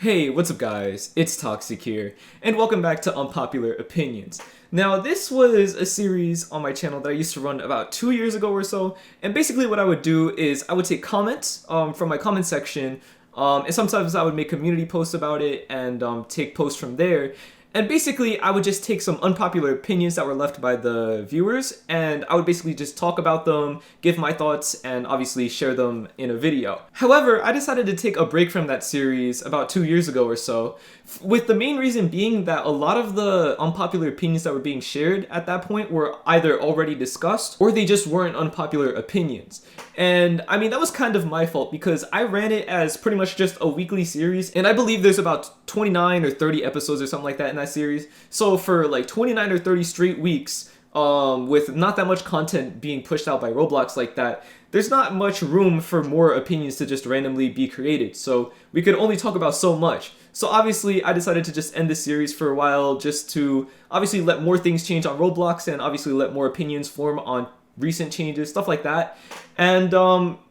Hey, what's up guys? It's Toxic here, and welcome back to Unpopular Opinions. Now, this was a series on my channel that I used to run about 2 years ago or so, and basically what I would do is I would take comments from my comment section, and sometimes I would make community posts about it and take posts from there. And basically, I would just take some unpopular opinions that were left by the viewers, and I would basically just talk about them, give my thoughts, and obviously share them in a video. However, I decided to take a break from that series about 2 years ago or so, with the main reason being that a lot of the unpopular opinions that were being shared at that point were either already discussed, or they just weren't unpopular opinions. And I mean, that was kind of my fault because I ran it as pretty much just a weekly series, and I believe there's about 29 or 30 episodes or something like that in that series. So for like 29 or 30 straight weeks, with not that much content being pushed out by Roblox like that, there's not much room for more opinions to just randomly be created. So we could only talk about so much. So obviously I decided to just end this series for a while just to obviously let more things change on Roblox and obviously let more opinions form on recent changes, stuff like that. And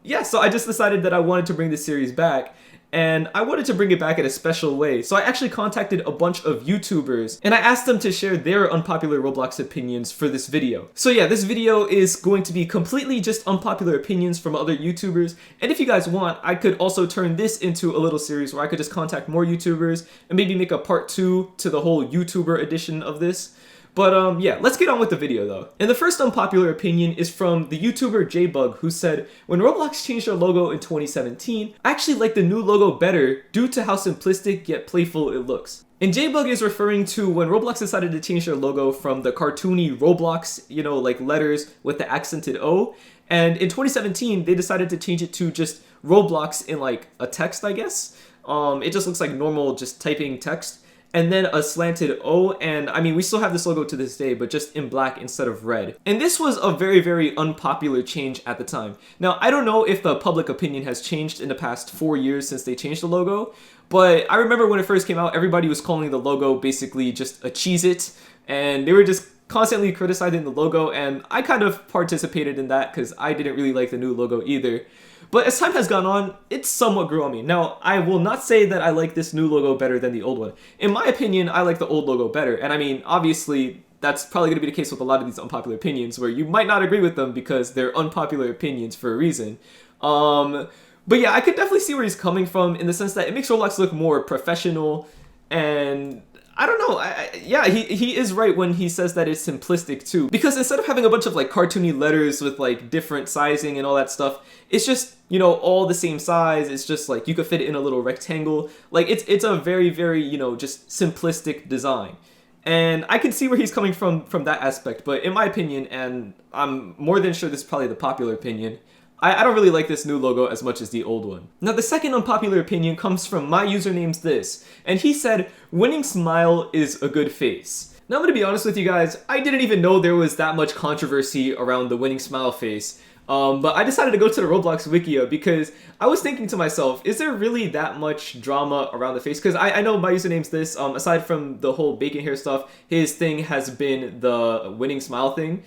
yeah, so I just decided that I wanted to bring this series back. And I wanted to bring it back in a special way. So I actually contacted a bunch of YouTubers and I asked them to share their unpopular Roblox opinions for this video. So yeah, this video is going to be completely just unpopular opinions from other YouTubers. And if you guys want, I could also turn this into a little series where I could just contact more YouTubers and maybe make a part 2 to the whole YouTuber edition of this. But yeah, let's get on with the video though. And the first unpopular opinion is from the YouTuber JBug, who said, when Roblox changed their logo in 2017, I actually like the new logo better due to how simplistic yet playful it looks. And JBug is referring to when Roblox decided to change their logo from the cartoony Roblox, you know, like letters with the accented O. And in 2017, they decided to change it to just Roblox in like a text, I guess. It just looks like normal just typing text. And then a slanted O, and I mean, we still have this logo to this day, but just in black instead of red. And this was a very, very unpopular change at the time. Now, I don't know if the public opinion has changed in the past 4 years since they changed the logo, but I remember when it first came out, everybody was calling the logo basically just a Cheez-It, and they were just constantly criticizing the logo, and I kind of participated in that because I didn't really like the new logo either. But as time has gone on, it somewhat grew on me. Now, I will not say that I like this new logo better than the old one. In my opinion, I like the old logo better. And I mean, obviously, that's probably going to be the case with a lot of these unpopular opinions, where you might not agree with them because they're unpopular opinions for a reason. But yeah, I could definitely see where he's coming from in the sense that it makes Roblox look more professional, and I don't know, yeah, he is right when he says that it's simplistic too. Because instead of having a bunch of like cartoony letters with like different sizing and all that stuff, it's just, you know, all the same size. It's just like you could fit it in a little rectangle. Like it's a very, very, you know, just simplistic design. And I can see where he's coming from that aspect. But in my opinion, and I'm more than sure this is probably the popular opinion, I don't really like this new logo as much as the old one. Now, the second unpopular opinion comes from MyUsernamesThis, and he said, winning smile is a good face. Now, I'm gonna be honest with you guys, I didn't even know there was that much controversy around the winning smile face. But I decided to go to the Roblox Wikia because I was thinking to myself, is there really that much drama around the face? Because I know MyUsernamesThis, aside from the whole bacon hair stuff, his thing has been the winning smile thing.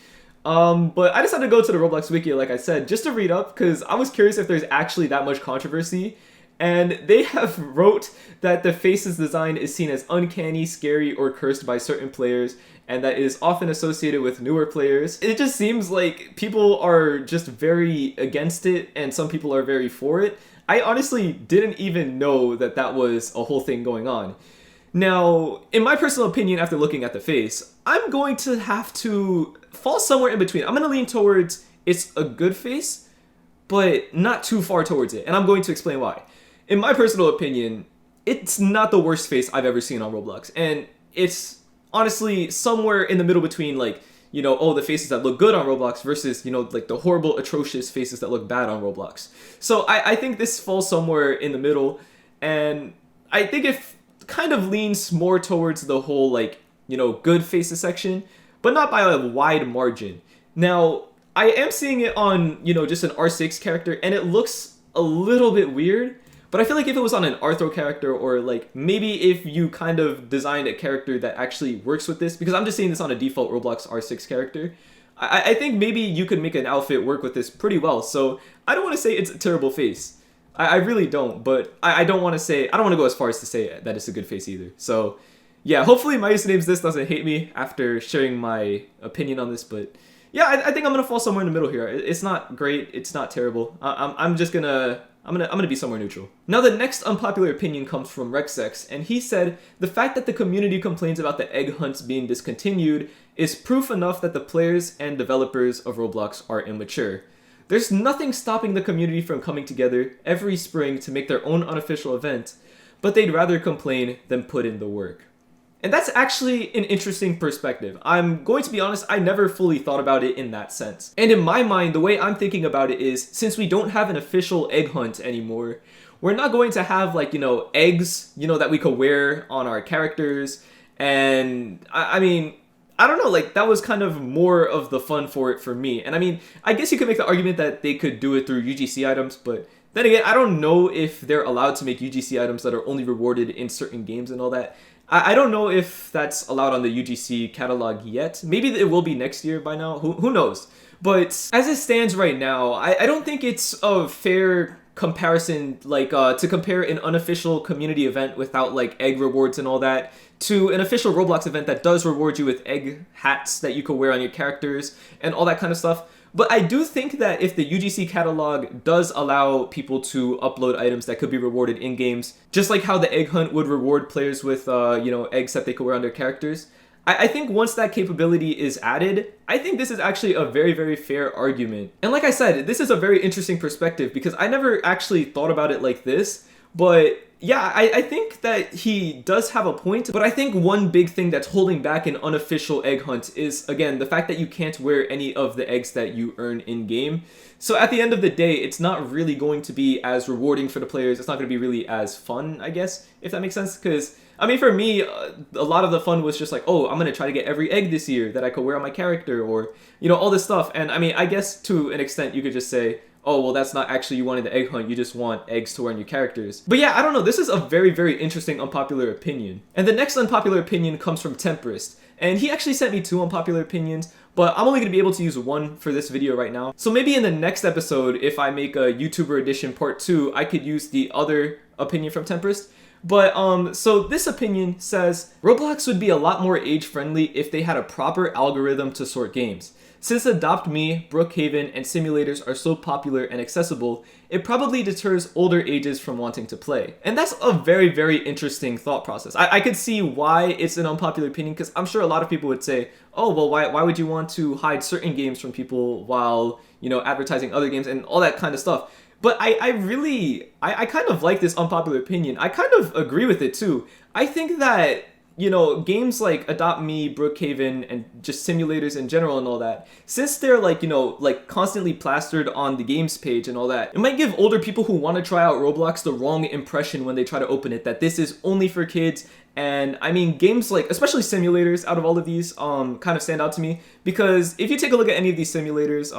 But I decided to go to the Roblox Wiki, like I said, just to read up, because I was curious if there's actually that much controversy. And they have wrote that the face's design is seen as uncanny, scary, or cursed by certain players, and that it is often associated with newer players. It just seems like people are just very against it, and some people are very for it. I honestly didn't even know that that was a whole thing going on. Now, in my personal opinion, after looking at the face, I'm going to have to fall somewhere in between. I'm going to lean towards it's a good face, but not too far towards it. And I'm going to explain why. In my personal opinion, it's not the worst face I've ever seen on Roblox. And it's honestly somewhere in the middle between, like, you know, oh, the faces that look good on Roblox versus, you know, like the horrible, atrocious faces that look bad on Roblox. So I think this falls somewhere in the middle. And I think if kind of leans more towards the whole, like, you know, good faces section, but not by a wide margin. Now, I am seeing it on, you know, just an R6 character, and it looks a little bit weird, but I feel like if it was on an Arthro character, or like maybe if you kind of designed a character that actually works with this, because I'm just seeing this on a default Roblox R6 character, I think maybe you could make an outfit work with this pretty well. So I don't want to say it's a terrible face. I really don't, but I don't want to say, I don't want to go as far as to say that it's a good face either. So yeah, hopefully MyUsernamesThis doesn't hate me after sharing my opinion on this, but yeah, I think I'm gonna fall somewhere in the middle here. It's not great, it's not terrible. I'm just gonna I'm gonna be somewhere neutral. Now the next unpopular opinion comes from Rexex, and he said the fact that the community complains about the egg hunts being discontinued is proof enough that the players and developers of Roblox are immature. There's nothing stopping the community from coming together every spring to make their own unofficial event, but they'd rather complain than put in the work. And that's actually an interesting perspective. I'm going to be honest, I never fully thought about it in that sense. And in my mind, the way I'm thinking about it is, since we don't have an official egg hunt anymore, we're not going to have like, eggs, that we could wear on our characters. And I mean, I don't know, like that was kind of more of the fun for it for me. And I mean, I guess you could make the argument that they could do it through UGC items, but then again, I don't know if they're allowed to make UGC items that are only rewarded in certain games and all that. I don't know if that's allowed on the UGC catalog yet. Maybe it will be next year by now. Who knows? But as it stands right now, I don't think it's a fair comparison, like to compare an unofficial community event without like egg rewards and all that to an official Roblox event that does reward you with egg hats that you could wear on your characters and all that kind of stuff. But I do think that if the UGC catalog does allow people to upload items that could be rewarded in games, just like how the egg hunt would reward players with, eggs that they could wear on their characters, I think once that capability is added, I think this is actually a very, very fair argument. And like I said, this is a very interesting perspective because I never actually thought about it like this, but yeah, I think that he does have a point, but I think one big thing that's holding back an unofficial egg hunt is, again, the fact that you can't wear any of the eggs that you earn in-game. So at the end of the day, it's not really going to be as rewarding for the players. It's not going to be really as fun, I guess, if that makes sense. Because, I mean, for me, a lot of the fun was just like, oh, I'm going to try to get every egg this year that I could wear on my character, or, all this stuff. And I mean, I guess to an extent, you could just say, oh, well, that's not actually you wanting the egg hunt, you just want eggs to wear on your characters. But yeah, I don't know, this is a very, very interesting unpopular opinion. And the next unpopular opinion comes from Temprist. And he actually sent me 2 unpopular opinions, but I'm only going to be able to use one for this video right now. So maybe in the next episode, if I make a YouTuber edition part 2, I could use the other opinion from Temprist. But, so this opinion says, Roblox would be a lot more age-friendly if they had a proper algorithm to sort games. Since Adopt Me, Brookhaven, and simulators are so popular and accessible, it probably deters older ages from wanting to play. And that's a very, very interesting thought process. I could see why it's an unpopular opinion, because I'm sure a lot of people would say, oh, well, why would you want to hide certain games from people while, advertising other games and all that kind of stuff. But I kind of like this unpopular opinion. I kind of agree with it too. I think that games like Adopt Me, Brookhaven, and just simulators in general and all that, since they're like constantly plastered on the games page and all that, it might give older people who want to try out Roblox the wrong impression when they try to open it, that this is only for kids. And I mean, games like, especially simulators out of all of these, kind of stand out to me, because if you take a look at any of these simulators,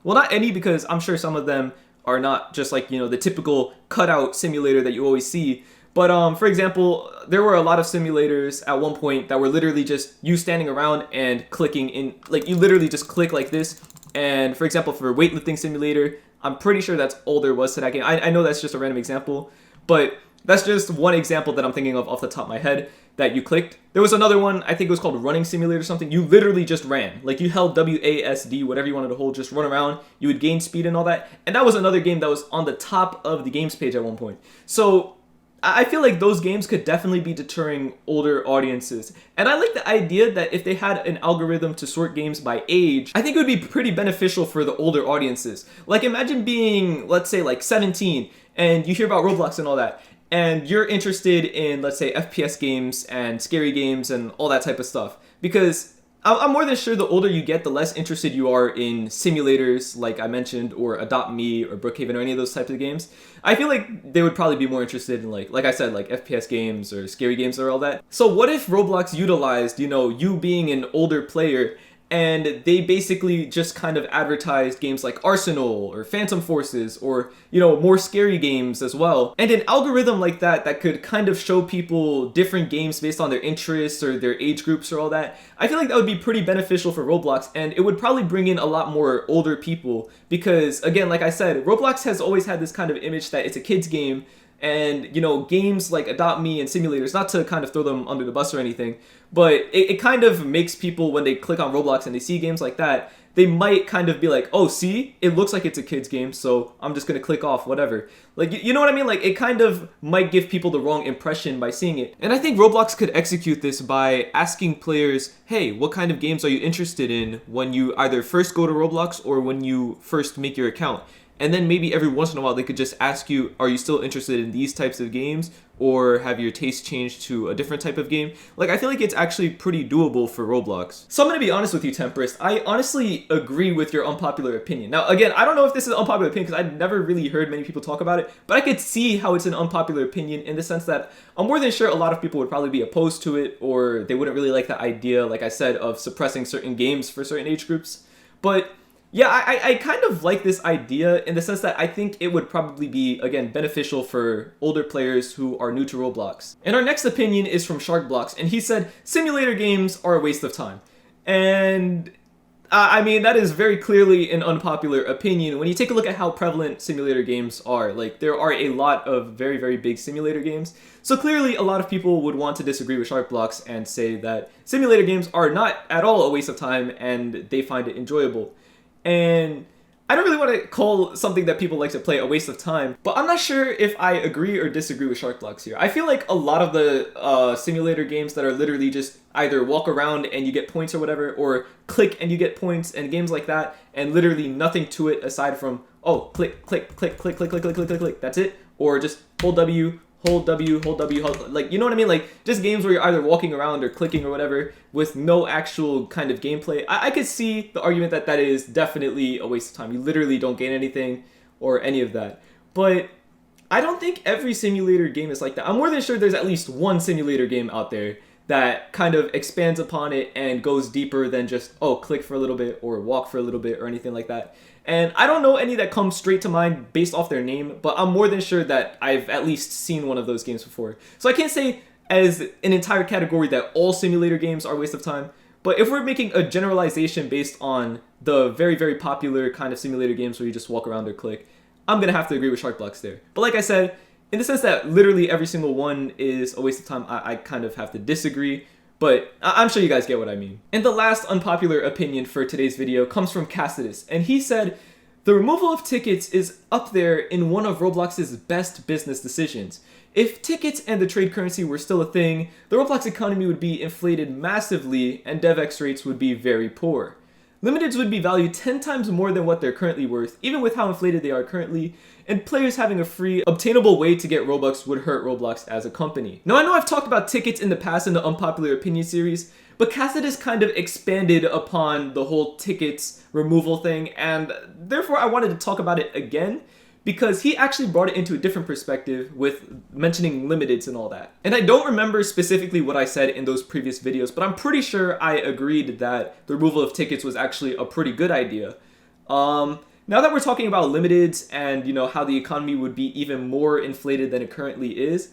well, not any, because I'm sure some of them are not just like, the typical cutout simulator that you always see. But for example, there were a lot of simulators at one point that were literally just you standing around and clicking in, like you literally just click like this. And for example, for weightlifting simulator, I'm pretty sure that's all there was to that game. I know that's just a random example, but that's just one example that I'm thinking of off the top of my head that you clicked. There was another one, I think it was called Running Simulator or something. You literally just ran. Like you held WASD, whatever you wanted to hold, just run around. You would gain speed and all that. And that was another game that was on the top of the games page at one point. So I feel like those games could definitely be deterring older audiences. And I like the idea that if they had an algorithm to sort games by age, I think it would be pretty beneficial for the older audiences. Like imagine being, let's say like 17, and you hear about Roblox and all that, and you're interested in, let's say, FPS games and scary games and all that type of stuff. Because I'm more than sure the older you get, the less interested you are in simulators, like I mentioned, or Adopt Me, or Brookhaven, or any of those types of games. I feel like they would probably be more interested in, like I said, like FPS games or scary games or all that. So what if Roblox utilized, you being an older player and they basically just kind of advertised games like Arsenal or Phantom Forces or, more scary games as well. And an algorithm like that could kind of show people different games based on their interests or their age groups or all that, I feel like that would be pretty beneficial for Roblox, and it would probably bring in a lot more older people because, again, like I said, Roblox has always had this kind of image that it's a kid's game. And, games like Adopt Me and simulators, not to kind of throw them under the bus or anything, but it kind of makes people, when they click on Roblox and they see games like that, they might kind of be like, oh, see, it looks like it's a kid's game, so I'm just going to click off, whatever. Like, you know what I mean? Like, it kind of might give people the wrong impression by seeing it. And I think Roblox could execute this by asking players, hey, what kind of games are you interested in when you either first go to Roblox or when you first make your account? And then maybe every once in a while they could just ask you, are you still interested in these types of games? Or have your taste changed to a different type of game? Like, I feel like it's actually pretty doable for Roblox. So I'm going to be honest with you, Temprist. I honestly agree with your unpopular opinion. Now, again, I don't know if this is an unpopular opinion because I've never really heard many people talk about it, but I could see how it's an unpopular opinion in the sense that I'm more than sure a lot of people would probably be opposed to it, or they wouldn't really like the idea, like I said, of suppressing certain games for certain age groups. But yeah, I kind of like this idea in the sense that I think it would probably be, again, beneficial for older players who are new to Roblox. And our next opinion is from SharkBlox, and he said, simulator games are a waste of time. And I mean, that is very clearly an unpopular opinion. When you take a look at how prevalent simulator games are, like, there are a lot of very, very big simulator games. So clearly, a lot of people would want to disagree with SharkBlox and say that simulator games are not at all a waste of time and they find it enjoyable. And I don't really want to call something that people like to play a waste of time, but I'm not sure if I agree or disagree with SharkBlox here. I feel like a lot of the simulator games that are literally just either walk around and you get points or whatever, or click and you get points, and games like that, and literally nothing to it aside from, oh, click, click, click, click, click, click, click, click, click, click, that's it, or just hold W, hold W, hold W, hold, like, you know what I mean? Like, just games where you're either walking around or clicking or whatever with no actual kind of gameplay. I could see the argument that that is definitely a waste of time. You literally don't gain anything or any of that. But I don't think every simulator game is like that. I'm more than sure there's at least one simulator game out there that kind of expands upon it and goes deeper than just, oh, click for a little bit or walk for a little bit or anything like that. And I don't know any that come straight to mind based off their name, but I'm more than sure that I've at least seen one of those games before. So I can't say as an entire category that all simulator games are a waste of time, but if we're making a generalization based on the very, very popular kind of simulator games where you just walk around or click, I'm going to have to agree with SharkBlox there. But like I said, in the sense that literally every single one is a waste of time, I kind of have to disagree. But I'm sure you guys get what I mean. And the last unpopular opinion for today's video comes from Kasodus, and he said, the removal of tickets is up there in one of Roblox's best business decisions. If tickets and the trade currency were still a thing, the Roblox economy would be inflated massively and DevX rates would be very poor. Limiteds would be valued 10 times more than what they're currently worth, even with how inflated they are currently, and players having a free, obtainable way to get Robux would hurt Roblox as a company. Now, I know I've talked about tickets in the past in the Unpopular Opinion series, but Kasodus kind of expanded upon the whole tickets removal thing, and therefore I wanted to talk about it again, because he actually brought it into a different perspective with mentioning limiteds and all that. And I don't remember specifically what I said in those previous videos, but I'm pretty sure I agreed that the removal of tickets was actually a pretty good idea. Now that we're talking about limiteds and, how the economy would be even more inflated than it currently is,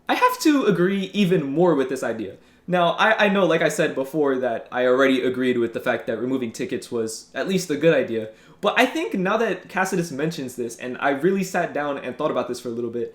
I have to agree even more with this idea. Now, I know, like I said before, that I already agreed with the fact that removing tickets was at least a good idea. But I think now that Kasodus mentions this, and I really sat down and thought about this for a little bit,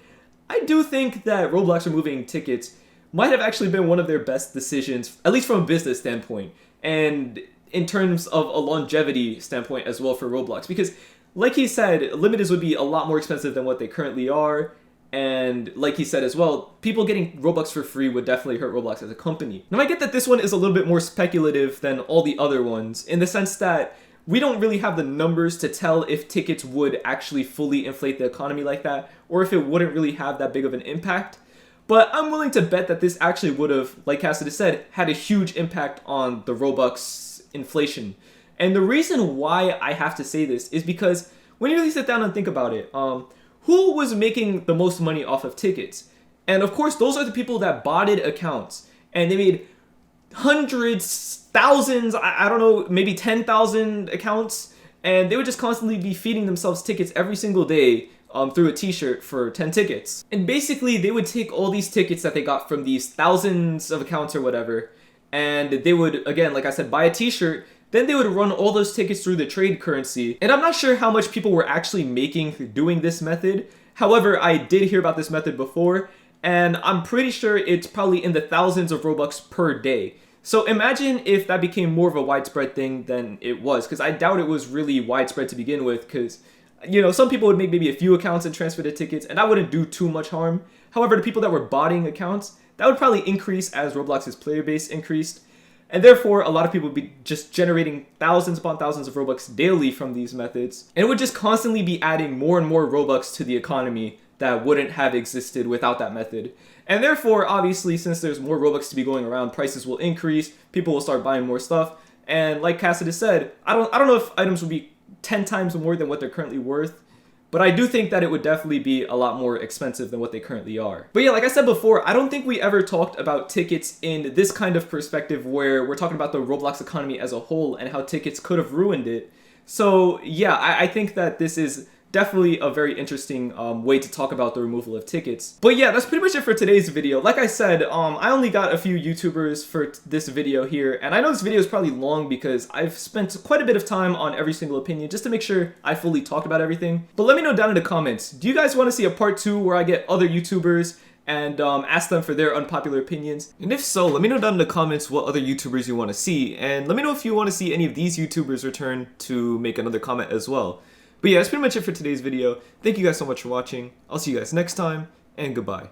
I do think that Roblox removing tickets might have actually been one of their best decisions, at least from a business standpoint, and in terms of a longevity standpoint as well for Roblox. Because, like he said, limiteds would be a lot more expensive than what they currently are. And like he said as well, people getting Robux for free would definitely hurt Roblox as a company. Now I get that this one is a little bit more speculative than all the other ones, in the sense that we don't really have the numbers to tell if tickets would actually fully inflate the economy like that, or if it wouldn't really have that big of an impact. But I'm willing to bet that this actually would have, like Kasodus said, had a huge impact on the Robux inflation. And the reason why I have to say this is because when you really sit down and think about it, who was making the most money off of tickets? And of course, those are the people that botted accounts. And they made hundreds, thousands, I don't know, maybe 10,000 accounts, and they would just constantly be feeding themselves tickets every single day through a t-shirt for 10 tickets. And basically they would take all these tickets that they got from these thousands of accounts or whatever, and they would, again, like I said, buy a t-shirt. Then they would run all those tickets through the trade currency. And I'm not sure how much people were actually making through doing this method. However, I did hear about this method before, and I'm pretty sure it's probably in the thousands of Robux per day. So imagine if that became more of a widespread thing than it was, because I doubt it was really widespread to begin with, because, you know, some people would make maybe a few accounts and transfer the tickets, and that wouldn't do too much harm. However, the people that were botting accounts, that would probably increase as Roblox's player base increased. And therefore, a lot of people would be just generating thousands upon thousands of Robux daily from these methods. And it would just constantly be adding more and more Robux to the economy that wouldn't have existed without that method. And therefore, obviously, since there's more Robux to be going around, prices will increase, people will start buying more stuff. And like Kasodus said, I don't know if items would be 10 times more than what they're currently worth, but I do think that it would definitely be a lot more expensive than what they currently are. But yeah, like I said before, I don't think we ever talked about tickets in this kind of perspective where we're talking about the Roblox economy as a whole and how tickets could have ruined it. So yeah, I think that this is definitely a very interesting way to talk about the removal of tickets. But yeah, that's pretty much it for today's video. Like I said, I only got a few YouTubers for this video here, and I know this video is probably long because I've spent quite a bit of time on every single opinion just to make sure I fully talked about everything. But let me know down in the comments, do you guys want to see a part 2 where I get other YouTubers and ask them for their unpopular opinions? And if so, let me know down in the comments what other YouTubers you want to see, and let me know if you want to see any of these YouTubers return to make another comment as well. But yeah, that's pretty much it for today's video. Thank you guys so much for watching. I'll see you guys next time, and goodbye.